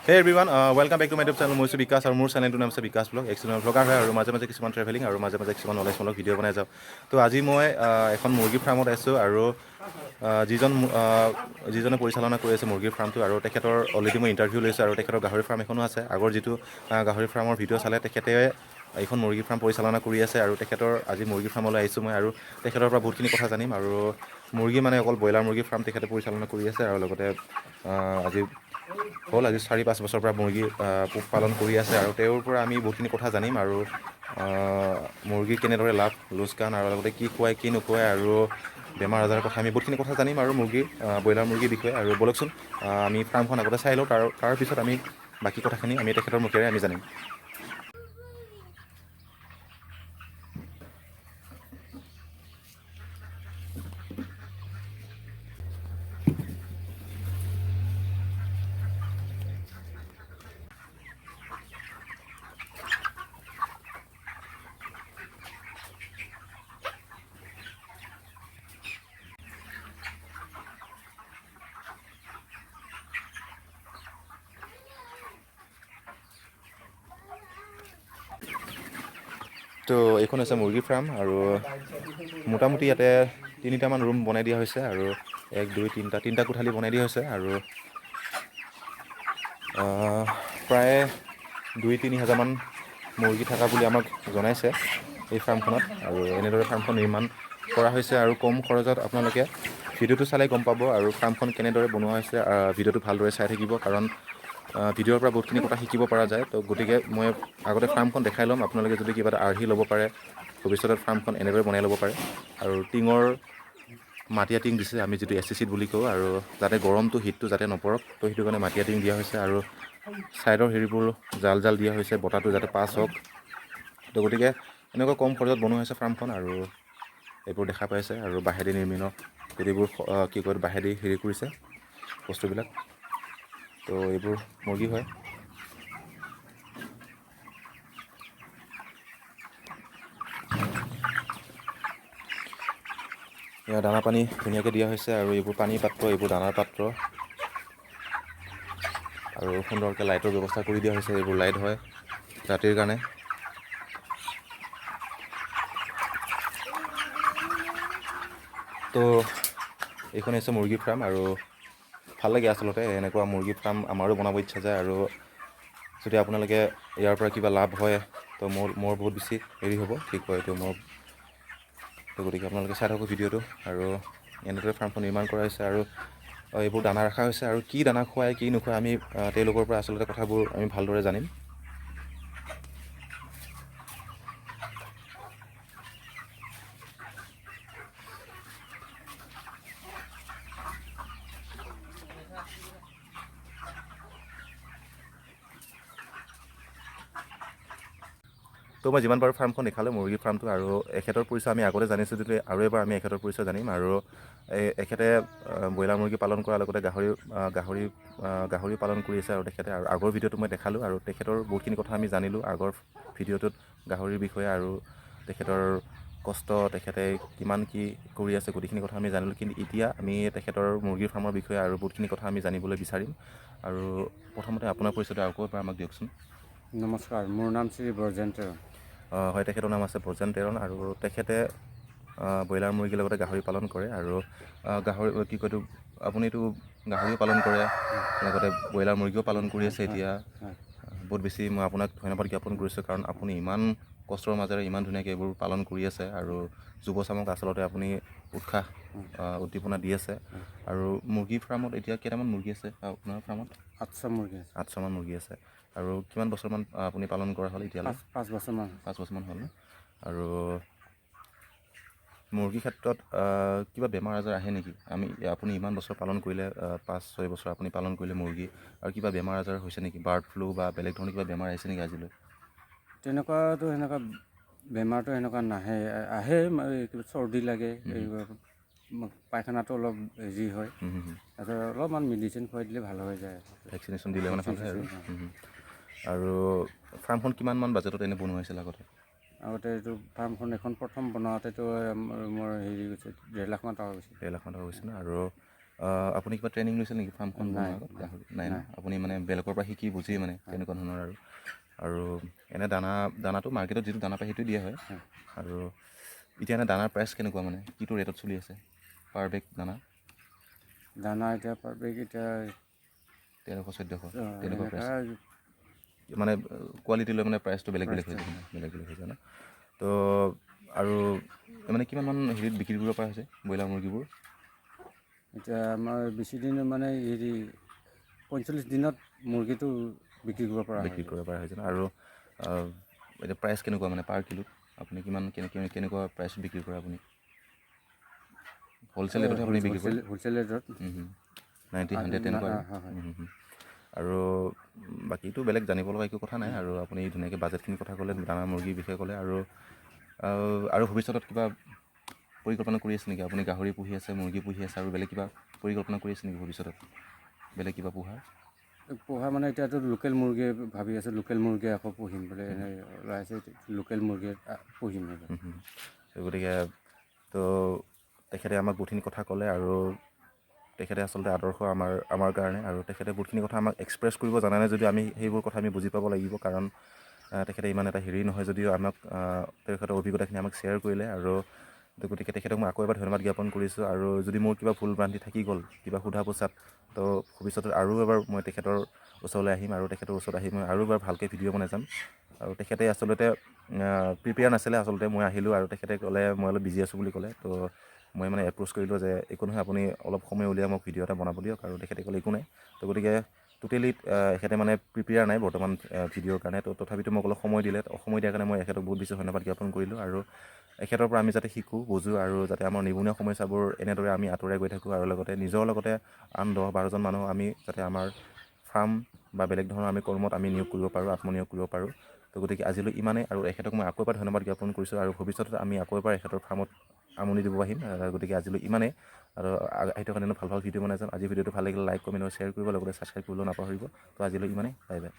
Hey everyone, welcome back to my YouTube channel. মই বিকাশ আৰু মোৰ চেনেলটোৰ নাম আছে বিকাশ ব্লগ এক্সিডেণ্ট ব্লগাৰ হয় আৰু মাজে মাজে কিছুমান ট্ৰেভেলিং আৰু মাজে মাজে কিছুমান নলেজমূলক ভিডিঅ' বনাই যাওঁ। তো আজি মই এখন মুৰ্গী ফাৰ্মত আছোঁ আৰু যিজনে পৰিচালনা কৰি আছে মুৰ্গীৰ ফাৰ্মটো আৰু তেখেতৰ অলৰেডি মই ইণ্টাৰভিউ লৈছোঁ আৰু তেখেতৰ গাহৰি ফাৰ্ম এখনো আছে। আগৰ যিটো গাহৰি ফাৰ্মৰ ভিডিঅ' চালে তেখেতে এইখন মুৰ্গী ফাৰ্ম পৰিচালনা কৰি আছে আৰু তেখেতৰ আজি মুৰ্গী ফাৰ্মলৈ আহিছোঁ মই আৰু তেখেতৰ পৰা বহুতখিনি কথা জানিম আৰু মুৰ্গী মানে অকল ব্ৰইলাৰ মুৰ্গী ফাৰ্ম তেখেতে পৰিচালনা কৰি আছে আৰু লগতে আজি 4-5 বছৰৰ পৰা মুৰ্গী পোহপালন কৰি আছে আৰু তেওঁৰ পৰা আমি বহুতখিনি কথা জানিম আৰু মুৰ্গী কেনেদৰে লাভ লোকচান আৰু লগতে কি খুৱাই কি নোখুৱাই আৰু বেমাৰ আজাৰৰ কথা আমি বহুতখিনি কথা জানিম আৰু ব্ৰইলাৰ মুৰ্গীৰ বিষয়ে আৰু বলকচোন আমি ফাৰ্মখন আগতে চাই লওঁ তাৰপিছত আমি বাকী কথাখিনি আমি তেখেতৰ মুখেৰে আমি জানিম। তো এইখন হৈছে মুৰ্গী ফাৰ্ম আৰু মোটামুটি ইয়াতে 3টামান ৰুম বনাই দিয়া হৈছে আৰু 1-2-3টা কোঠালি বনাই দিয়া হৈছে আৰু প্ৰায় 2-3 হাজাৰমান মুৰ্গী থকা বুলি আমাক জনাইছে এই ফাৰ্মখনত আৰু এনেদৰে ফাৰ্মখন নিৰ্মাণ কৰা হৈছে আৰু কম খৰচত আপোনালোকে ভিডিঅ'টো চালে গম পাব আৰু ফাৰ্মখন কেনেদৰে বনোৱা হৈছে ভিডিঅ'টো ভালদৰে চাই থাকিব কাৰণ ভিডিঅ'ৰ পৰা বহুতখিনি কথা শিকিব পৰা যায়। তো গতিকে মই আগতে ফাৰ্মখন দেখাই ল'ম, আপোনালোকে যদি কিবা এটা আৰ্হি ল'ব পাৰে ভৱিষ্যতত ফাৰ্মখন এনেদৰে বনাই ল'ব পাৰে আৰু মাটিয়া টিং দিছে, আমি যিটো SCC বুলি কওঁ আৰু যাতে গৰমটো হিটটো যাতে নপৰক তো সেইটো কাৰণে মাটিয়া টিং দিয়া হৈছে আৰু ছাইডৰ হেৰিবোৰ জাল দিয়া হৈছে বতাহটো যাতে পাছ হওক। তো গতিকে এনেকুৱা কম খৰচত বনোৱা হৈছে ফাৰ্মখন আৰু এইবোৰ দেখা পাইছে আৰু বাঁহেদি গোটেইবোৰ বাঁহেদি হেৰি কৰিছে বস্তুবিলাক। তো এইবোৰ মুৰ্গী হয়। ইয়াৰ দানা পানী ধুনীয়াকৈ দিয়া হৈছে আৰু এইবোৰ পানীৰ পাত্ৰ, এইবোৰ দানাৰ পাত্ৰ আৰু সুন্দৰকৈ লাইটৰ ব্যৱস্থা কৰি দিয়া হৈছে। এইবোৰ লাইট হয় ৰাতিৰ কাৰণে। তো এইখন হৈছে মুৰ্গী ফাৰ্ম আৰু ভাল লাগে আচলতে এনেকুৱা মুৰ্গী ফাৰ্ম আমাৰো বনাব ইচ্ছা যায় আৰু যদি আপোনালোকে ইয়াৰ পৰা কিবা লাভ হয় তো মোৰ বহুত বেছি হেৰি হ'ব, কি কয় এইটো তো গতিকে আপোনালোকে চাই থাকক ভিডিঅ'টো আৰু এনেদৰে ফাৰ্মখন নিৰ্মাণ কৰা হৈছে আৰু এইবোৰ দানা ৰখা হৈছে আৰু কি দানা খুৱাই কি নোখোৱাই আমি তেওঁলোকৰ পৰা আচলতে কথাবোৰ আমি ভালদৰে জানিম। তো মই যিমান পাৰোঁ ফাৰ্মখন দেখালোঁ মুৰ্গী ফাৰ্মটো আৰু এখেতৰ পৰিচয় আমি আগতে জানিছোঁ যদিও আৰু এবাৰ আমি এখেতৰ পৰিচয় জানিম আৰু এখেতে ব্ৰইলাৰ মুৰ্গী পালন কৰাৰ লগতে গাহৰি পালন কৰি আছে আৰু তেখেতে আৰু আগৰ ভিডিঅ'টো মই দেখালোঁ আৰু তেখেতৰ বহুতখিনি কথা আমি জানিলোঁ আগৰ ভিডিঅ'টোত গাহৰিৰ বিষয়ে আৰু তেখেতৰ কষ্ট, তেখেতে কিমান কি কৰি আছে গোটেইখিনি কথা আমি জানিলোঁ। কিন্তু এতিয়া আমি তেখেতৰ মুৰ্গীৰ ফাৰ্মৰ বিষয়ে আৰু বহুতখিনি কথা আমি জানিবলৈ বিচাৰিম আৰু প্ৰথমতে আপোনাৰ পৰিচয়টো আকৌ এবাৰ আমাক দিয়কচোন। নমস্কাৰ, মোৰ নাম শ্ৰী ব্ৰজেন তেৰণ। হয়, তেখেতৰ নাম আছে ব্ৰজেন তেৰণ আৰু তেখেতে ব্ৰইলাৰ মুৰ্গীৰ লগতে গাহৰি পালন কৰে আৰু আপুনিতো গাহৰিও পালন কৰে লগতে ব্ৰইলাৰ মুৰ্গীও পালন কৰি আছে এতিয়া। বহুত বেছি মই আপোনাক ধন্যবাদ জ্ঞাপন কৰিছোঁ কাৰণ আপুনি ইমান কষ্টৰ মাজেৰে ইমান ধুনীয়াকৈ এইবোৰ পালন কৰি আছে আৰু যুৱচামক আচলতে আপুনি উৎসাহ উদ্দীপনা দি আছে। আৰু মুৰ্গী ফাৰ্মত এতিয়া কেইটামান মুৰ্গী আছে আপোনাৰ ফাৰ্মত? 800 মুৰ্গী আছে। 800মান মুৰ্গী আছে আৰু কিমান বছৰমান আপুনি পালন কৰা হ'ল এতিয়ালৈ? 5 বছৰমান। 5 বছৰমান হ'ল ন? আৰু মুৰ্গীৰ ক্ষেত্ৰত কিবা বেমাৰ আজাৰ আহে নেকি? আপুনি ইমান বছৰ পালন কৰিলে, 5-6 বছৰ আপুনি পালন কৰিলে মুৰ্গী, আৰু কিবা বেমাৰ আজাৰ হৈছে নেকি? বাৰ্ড ফ্লু বা বেলেগ ধৰণৰ কিবা বেমাৰ আহিছে নেকি আজিলৈ? তেনেকুৱা বেমাৰটো সেনেকুৱা নাহে, আহে কিবা চৰ্দি লাগে, পায়খানাটো অলপ হেৰি হয়, তাৰপিছত অলপমান মেডিচিন খুৱাই দিলে ভাল হৈ যায়। ভেকচিনেশ্যন দিলে মানে ভাল হয় আৰু আৰু ফাৰ্মখন কিমানমান বাজেটত এনে বনোৱা হৈছিল আগতে? আগতে এইটো ফাৰ্মখন এখন প্ৰথম বনাওঁতেতো মোৰ হেৰি গৈছে 1.5 লাখ মান টকা গৈছে। 1.5 লাখ মান টকা গৈছে ন? আৰু আপুনি কিবা ট্ৰেইনিং লৈছিল নেকি ফাৰ্মখন নাই বনোৱাৰ আগত নাই গাহৰি নাই ন নাই আপুনি মানে বেলেগৰ পৰা শিকি বুজি মানে তেনেকুৱা ধৰণৰ আৰু এনে দানাটো মাৰ্কেটত যিটো দানা পায় সেইটো দিয়া হয় আৰু এতিয়া এনে দানাৰ প্ৰাইচ কেনেকুৱা মানে কিটো ৰেটত চলি আছে পাৰ বেগ দানা এতিয়া পাৰ বেগ এতিয়া 1300-1400 তেনেকুৱা এনেকুৱা প্ৰাইচ মানে কোৱালিটি লৈ মানে প্ৰাইচটো বেলেগ বেলেগ হৈ যায় বেলেগ বেলেগ হৈ যায় ন তো আৰু মানে কিমান মান হেৰিত বিক্ৰী কৰিব পৰা হৈছে ব্ৰইলাৰ মুৰ্গীবোৰ এতিয়া আমাৰ বেছিদিন মানে হেৰি 45 দিনত মুৰ্গীটো বিক্ৰী কৰিব পৰা হৈ বিক্ৰী যায় কৰিব পৰা হৈছে ন আৰু এতিয়া প্ৰাইচ কেনেকুৱা মানে পাৰ কিলোত আপুনি কিমান কেনেকুৱা প্ৰাইচ বিক্ৰী কৰে আপুনি হ'লচেল ৰেটতহে আপুনি বিক্ৰী কৰে হ'লচেল ৰেটত 90-100 তেনেকুৱা হয় আৰু বাকীটো বেলেগ জানিব লগা একো কথা নাই আৰু আপুনি ধুনীয়াকৈ বাজেটখিনি কথা ক'লে দানা মুৰ্গীৰ বিষয়ে ক'লে আৰু ভৱিষ্যতত কিবা পৰিকল্পনা কৰি আছে নেকি আপুনি গাহৰি পুহি আছে মুৰ্গী পুহি আছে আৰু বেলেগ কিবা পৰিকল্পনা কৰি আছে নেকি ভৱিষ্যতত বেলেগ কিবা পোহা মানে এতিয়াতো লোকেল মুৰ্গী ভাবি আছোঁ লোকেল মুৰ্গী আকৌ পুহিম বুলি এনেই ওলাইছে লোকেল মুৰ্গী পুহিম গতিকে তো তেখেতে আমাক বহুতখিনি কথা ক'লে আৰু তেখেতে আচলতে আদৰ্শ আমাৰ কাৰণে আৰু তেখেতে বহুতখিনি কথা আমাক এক্সপ্ৰেছ কৰিব জানা নাই যদিও আমি সেইবোৰ কথা আমি বুজি পাব লাগিব কাৰণ তেখেতে ইমান এটা হেৰি নহয় যদিও আমাক তেখেতৰ অভিজ্ঞতাখিনি আমাক শ্বেয়াৰ কৰিলে আৰু গতিকে তেখেতক মই আকৌ এবাৰ ধন্যবাদ জ্ঞাপন কৰিছোঁ আৰু যদি মোৰ কিবা ভুল ভ্ৰান্তি থাকি গ'ল কিবা সোধা পোছাত তো ভৱিষ্যতত আৰু এবাৰ মই তেখেতৰ ওচৰলৈ আহিম আৰু তেখেতৰ ওচৰত আহি মই আৰু এবাৰ ভালকৈ ভিডিঅ' বনাই যাম আৰু তেখেতে আচলতে প্ৰিপেয়াৰ নাছিলে আচলতে মই আহিলোঁ আৰু তেখেতে ক'লে মই অলপ বিজি আছোঁ বুলি ক'লে তো মই মানে এপ্ৰ'চ কৰিলোঁ যে একো নহয় আপুনি অলপ সময় উলিয়াই মোক ভিডিঅ' এটা বনাব দিয়ক আৰু তেখেতে ক'লে একো নাই তো গতিকে টোটেলি এখেতে মানে প্ৰিপেয়াৰ নাই বৰ্তমান ভিডিঅ'ৰ কাৰণে তো তথাপিতো মোক অলপ সময় দিলে সময় দিয়াৰ কাৰণে মই এখেতক বহুত বেছি ধন্যবাদ জ্ঞাপন কৰিলোঁ আৰু এখেতৰ পৰা আমি যাতে শিকোঁ বুজোঁ আৰু যাতে আমাৰ নিবনুৱা সমস্যাবোৰ এনেদৰে আমি আঁতৰাই গৈ থাকোঁ আৰু লগতে নিজৰ লগতে আন 10-12জন মানুহ আমি যাতে আমাৰ ফাৰ্ম বা বেলেগ ধৰণৰ আমি কৰ্মত আমি নিয়োগ কৰিব পাৰোঁ আত্মনিয়োগ কৰিব পাৰোঁ তো গতিকে আজিলৈ ইমানেই আৰু এখেতক মই আকৌ এবাৰ ধন্যবাদ জ্ঞাপন কৰিছোঁ আৰু ভৱিষ্যতত আমি আকৌ এবাৰ এখেতৰ ফাৰ্মত আমনি দিব আহিম গতিকে আজিলৈ ইমানেই আৰু আহি থকা দিনত ভাল ভিডিঅ' বনাই যাম আজি ভিডিঅ'টো ভাল লাগিলে লাইক কমেণ্ট আৰু শ্বেয়াৰ কৰিব লগতে ছাবস্ক্ৰাইব কৰিবলৈও নাপাহৰিব তো আজিলৈ ইমানেই বাই বাই